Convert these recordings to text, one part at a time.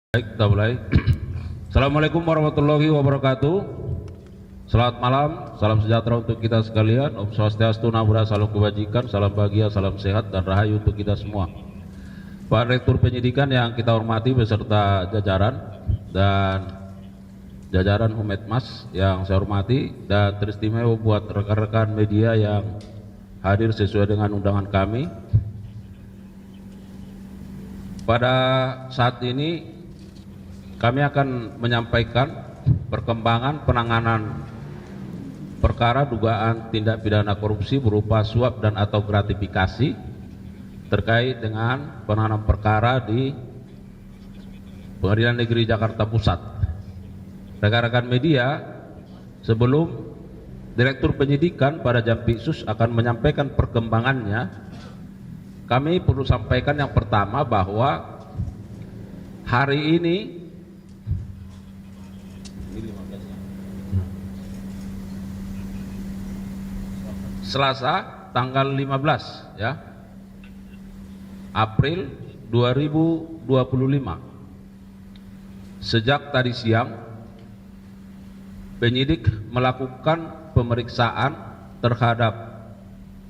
Baik, kita mulai. Assalamualaikum warahmatullahi wabarakatuh. Selamat malam, salam sejahtera untuk kita sekalian. Om Swastiastu, Namo Buddhaya, salam kebajikan, salam bahagia, salam sehat dan rahayu untuk kita semua. Pak Rektur Penyidikan yang kita hormati beserta jajaran dan jajaran Humetmas yang saya hormati, dan teristimewa buat rekan-rekan media yang hadir sesuai dengan undangan kami. Pada saat ini kami akan menyampaikan perkembangan penanganan perkara dugaan tindak pidana korupsi berupa suap dan atau gratifikasi terkait dengan penanganan perkara di Pengadilan Negeri Jakarta Pusat. Rekan-rekan media, sebelum Direktur Penyidikan pada Jampitsus akan menyampaikan perkembangannya, kami perlu sampaikan yang pertama bahwa hari ini Selasa tanggal 15 ya, April 2025. Sejak tadi siang penyidik melakukan pemeriksaan terhadap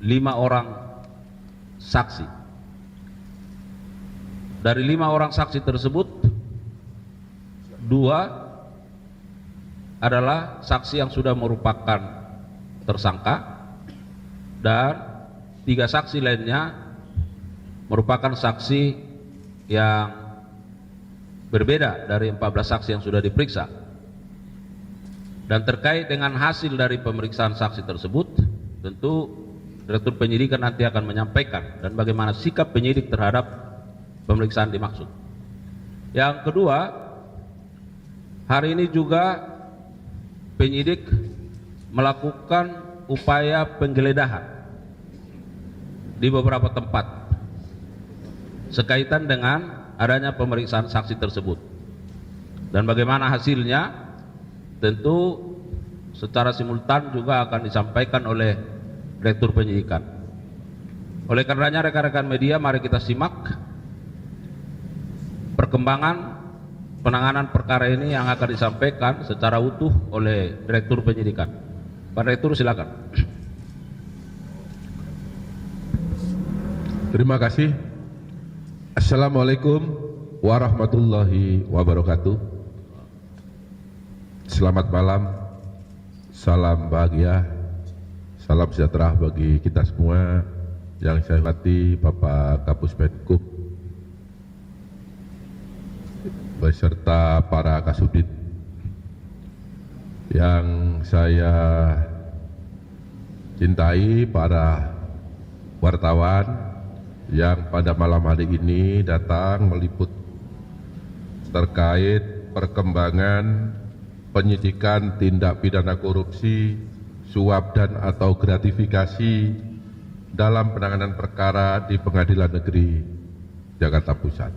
5 orang saksi. Dari 5 orang saksi tersebut, 2 adalah saksi yang sudah merupakan tersangka dan 3 saksi lainnya merupakan saksi yang berbeda dari 14 saksi yang sudah diperiksa. Dan terkait dengan hasil dari pemeriksaan saksi tersebut, tentu Direktur Penyidikan nanti akan menyampaikan dan bagaimana sikap penyidik terhadap pemeriksaan dimaksud. Yang kedua, hari ini juga penyidik melakukan upaya penggeledahan di beberapa tempat sekaitan dengan adanya pemeriksaan saksi tersebut. Dan bagaimana hasilnya tentu secara simultan juga akan disampaikan oleh Direktur Penyidikan. Oleh karenanya rekan-rekan media, mari kita simak perkembangan penanganan perkara ini yang akan disampaikan secara utuh oleh Direktur Penyidikan. Pak Direktur, silakan. Terima kasih. Assalamualaikum warahmatullahi wabarakatuh. Selamat malam, salam bahagia, salam sejahtera bagi kita semua. Yang saya hormati Bapak Kapus Penkum beserta para Kasubdit, yang saya cintai para wartawan yang pada malam hari ini datang meliput terkait perkembangan penyidikan tindak pidana korupsi, suap dan atau gratifikasi dalam penanganan perkara di Pengadilan Negeri Jakarta Pusat.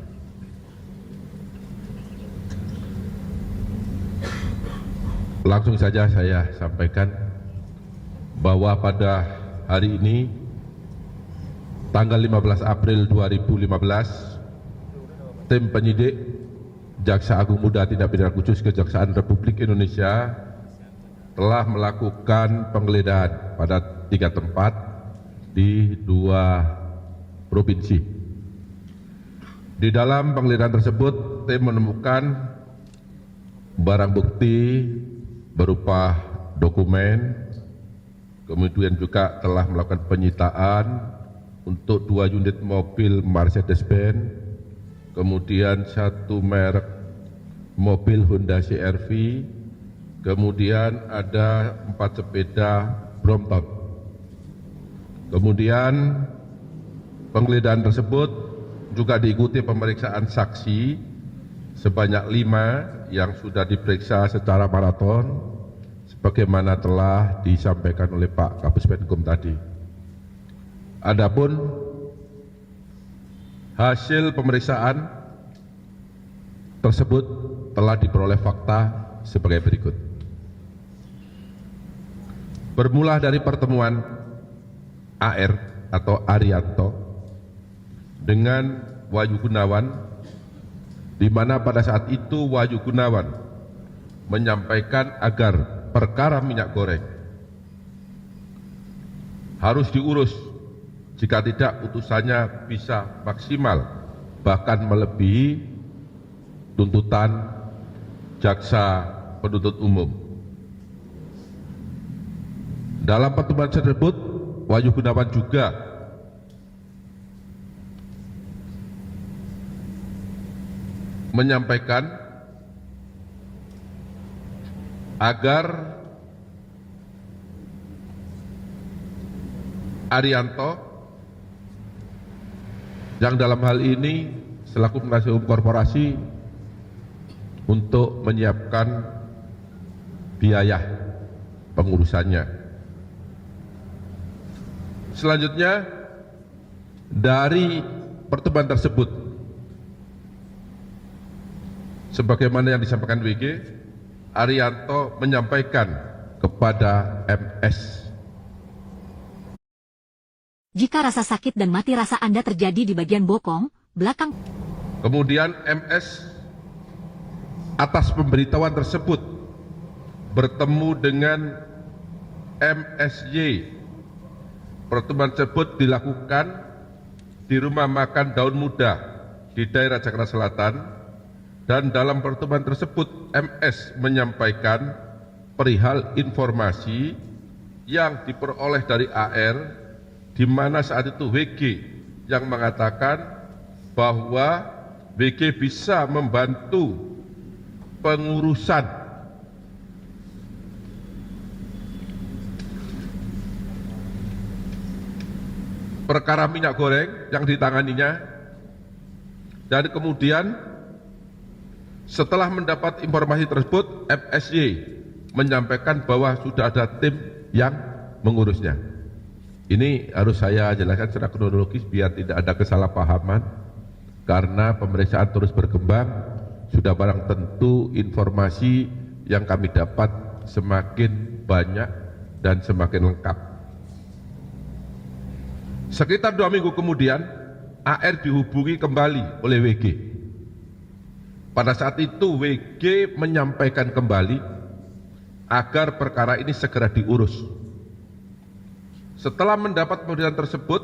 Langsung saja saya sampaikan bahwa pada hari ini tanggal 15 April 2015, tim penyidik Jaksa Agung Muda Tindak Pidana Khusus Kejaksaan Republik Indonesia telah melakukan penggeledahan pada 3 tempat di 2 provinsi. Di dalam penggeledahan tersebut, tim menemukan barang bukti berupa dokumen, kemudian juga telah melakukan penyitaan untuk 2 unit mobil Mercedes-Benz, kemudian 1 merek mobil Honda CR-V, kemudian ada 4 sepeda Brompton. Kemudian penggeledahan tersebut juga diikuti pemeriksaan saksi sebanyak 5 yang sudah diperiksa secara maraton sebagaimana telah disampaikan oleh Pak Kapus Penkum tadi. Adapun hasil pemeriksaan tersebut telah diperoleh fakta sebagai berikut. Bermula dari pertemuan AR atau Arianto dengan Wahyu Gunawan di mana pada saat itu Wahyu Gunawan menyampaikan agar perkara minyak goreng harus diurus, jika tidak putusannya bisa maksimal bahkan melebihi tuntutan jaksa penuntut umum. Dalam pertemuan tersebut, Wahyu Gunawan juga menyampaikan agar Arianto yang dalam hal ini selaku penasihat hukum korporasi untuk menyiapkan biaya pengurusannya. Selanjutnya, dari pertemuan tersebut, sebagaimana yang disampaikan WG, Arianto menyampaikan kepada MS, jika rasa sakit dan mati rasa Anda terjadi di bagian bokong, belakang. Kemudian MS atas pemberitahuan tersebut bertemu dengan MSY. Pertemuan tersebut dilakukan di rumah makan Daun Muda di daerah Jakarta Selatan, dan dalam pertemuan tersebut MS menyampaikan perihal informasi yang diperoleh dari AR, di mana saat itu WG yang mengatakan bahwa WG bisa membantu pengurusan perkara minyak goreng yang ditanganinya. Dan kemudian setelah mendapat informasi tersebut, MSY menyampaikan bahwa sudah ada tim yang mengurusnya. Ini harus saya jelaskan secara kronologis biar tidak ada kesalahpahaman, karena pemeriksaan terus berkembang. Sudah barang tentu informasi yang kami dapat semakin banyak dan semakin lengkap. Sekitar 2 minggu kemudian, AR dihubungi kembali oleh WG. Pada saat itu WG menyampaikan kembali agar perkara ini segera diurus. Setelah mendapat pemberitaan tersebut,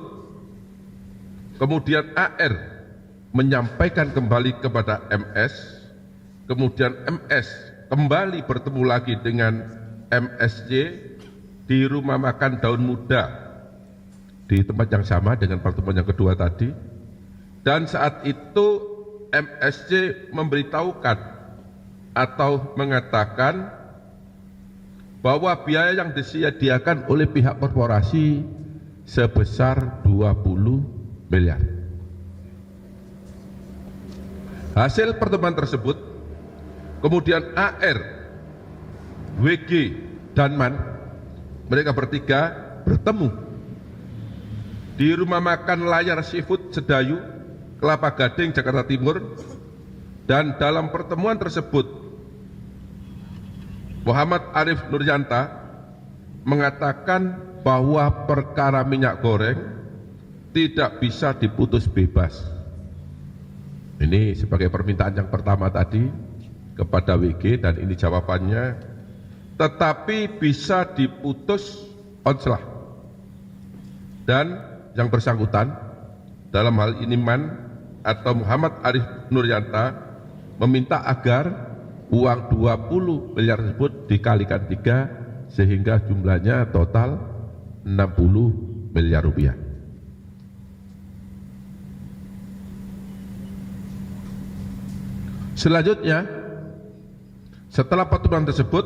kemudian AR menyampaikan kembali kepada MS, kemudian MS kembali bertemu lagi dengan MSY di rumah makan Daun Muda di tempat yang sama dengan pertemuan yang kedua tadi. Dan saat itu MSY memberitahukan atau mengatakan bahwa biaya yang disediakan oleh pihak korporasi sebesar 20 miliar. Hasil pertemuan tersebut, kemudian AR, WG, dan MAN, mereka bertiga bertemu di rumah makan Layar Seafood Sedayu, Kelapa Gading, Jakarta Timur. Dan dalam pertemuan tersebut, Muhammad Arif Nuryanta mengatakan bahwa perkara minyak goreng tidak bisa diputus bebas. Ini sebagai permintaan yang pertama tadi kepada WG, dan ini jawabannya, tetapi bisa diputus onslah. Dan yang bersangkutan, dalam hal ini MAN atau Muhammad Arif Nuryanta, meminta agar uang 20 miliar tersebut dikalikan 3 sehingga jumlahnya total 60 miliar rupiah. Selanjutnya, setelah pertemuan tersebut,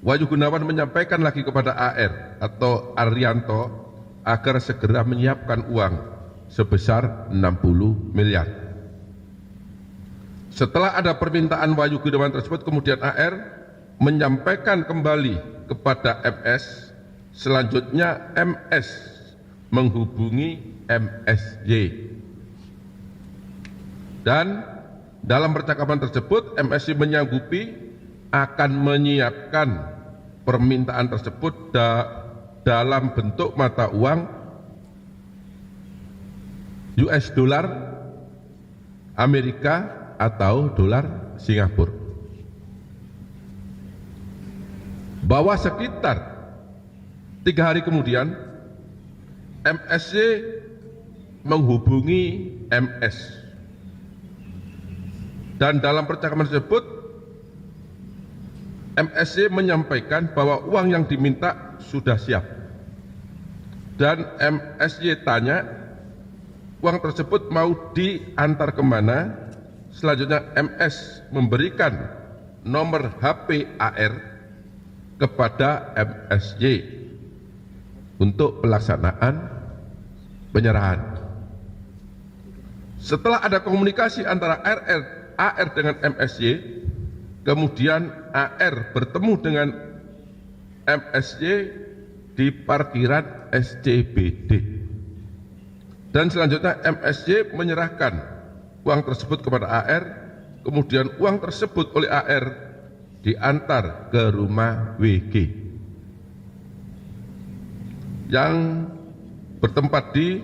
Wahyu Gunawan menyampaikan lagi kepada AR atau Arianto agar segera menyiapkan uang sebesar 60 miliar. Setelah ada permintaan Wahyu Gunawan tersebut, kemudian AR menyampaikan kembali kepada MS. Selanjutnya MS menghubungi MSY. Dan dalam percakapan tersebut, MSY menyanggupi akan menyiapkan permintaan tersebut dalam bentuk mata uang US dollar Amerika atau dolar Singapura. Bahwa sekitar 3 hari kemudian MSY menghubungi MS, dan dalam percakapan tersebut MSY menyampaikan bahwa uang yang diminta sudah siap, dan MSY tanya uang tersebut mau diantar kemana. Selanjutnya MS memberikan nomor HP AR kepada MSY untuk pelaksanaan penyerahan. Setelah ada komunikasi antara AR dengan MSY, kemudian AR bertemu dengan MSY di parkiran SCBD, dan selanjutnya MSY menyerahkan uang tersebut kepada AR. Kemudian uang tersebut oleh AR diantar ke rumah WG yang bertempat di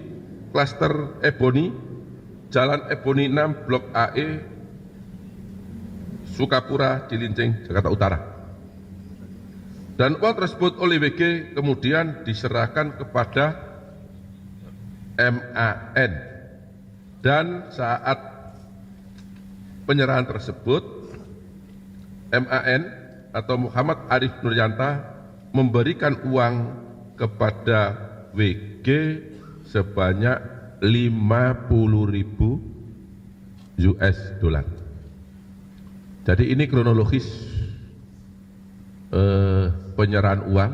klaster Ebony, Jalan Ebony 6, Blok AE, Sukapura, Cilincing, Jakarta Utara. Dan uang tersebut oleh WG kemudian diserahkan kepada MAN, dan saat penyerahan tersebut MAN atau Muhammad Arif Nuryanta memberikan uang kepada WG sebanyak 50.000 US dollar. Jadi ini kronologis penyerahan uang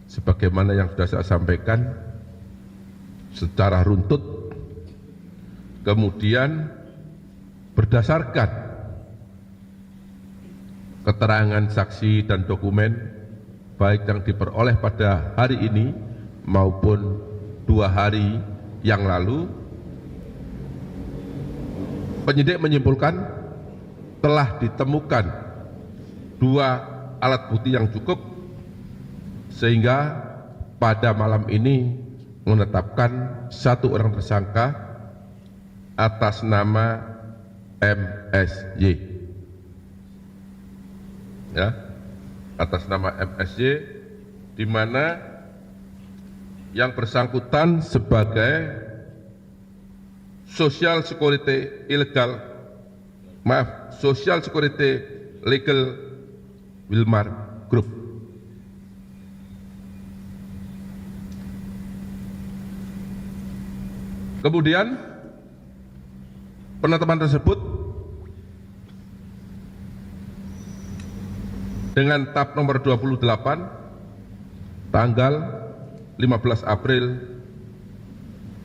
sebagaimana yang sudah saya sampaikan secara runtut. Kemudian berdasarkan keterangan saksi dan dokumen baik yang diperoleh pada hari ini maupun 2 hari yang lalu, penyidik menyimpulkan telah ditemukan 2 alat bukti yang cukup sehingga pada malam ini menetapkan 1 orang tersangka atas nama MSY. Ya, atas nama MSY, di mana yang bersangkutan sebagai Social Security Legal Wilmar Group. Kemudian penetapan tersebut dengan tab nomor 28 tanggal 15 April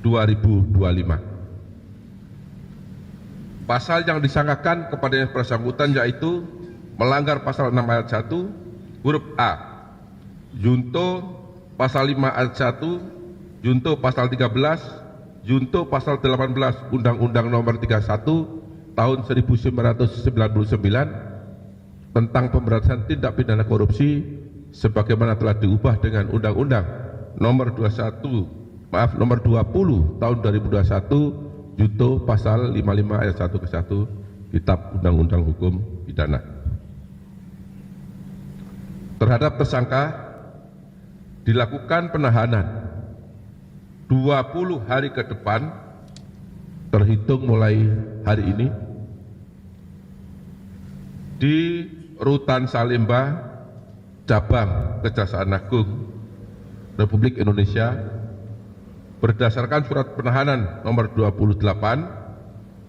2025. Pasal yang disangkakan kepada yang bersangkutan yaitu melanggar pasal 6 ayat 1 huruf A, junto pasal 5 ayat 1, junto pasal 13, junto pasal 18 Undang-Undang Nomor 31 Tahun 1999 tentang pemberantasan tindak pidana korupsi sebagaimana telah diubah dengan Undang-Undang Nomor 20 Tahun 2021 junto pasal 55 ayat 1 ke 1 Kitab Undang-Undang Hukum Pidana. Terhadap tersangka dilakukan penahanan 20 hari ke depan terhitung mulai hari ini di Rutan Salemba, Cabang Kejaksaan Agung Republik Indonesia berdasarkan surat penahanan nomor 28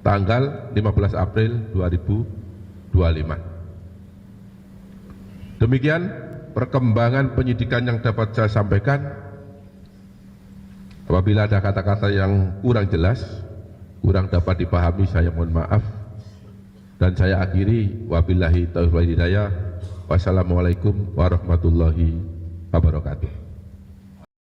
tanggal 15 April 2025. Demikian perkembangan penyidikan yang dapat saya sampaikan. Apabila ada kata-kata yang kurang jelas, kurang dapat dipahami, saya mohon maaf. Dan saya akhiri, wabillahi taufiq wal hidayah. Wassalamualaikum warahmatullahi wabarakatuh.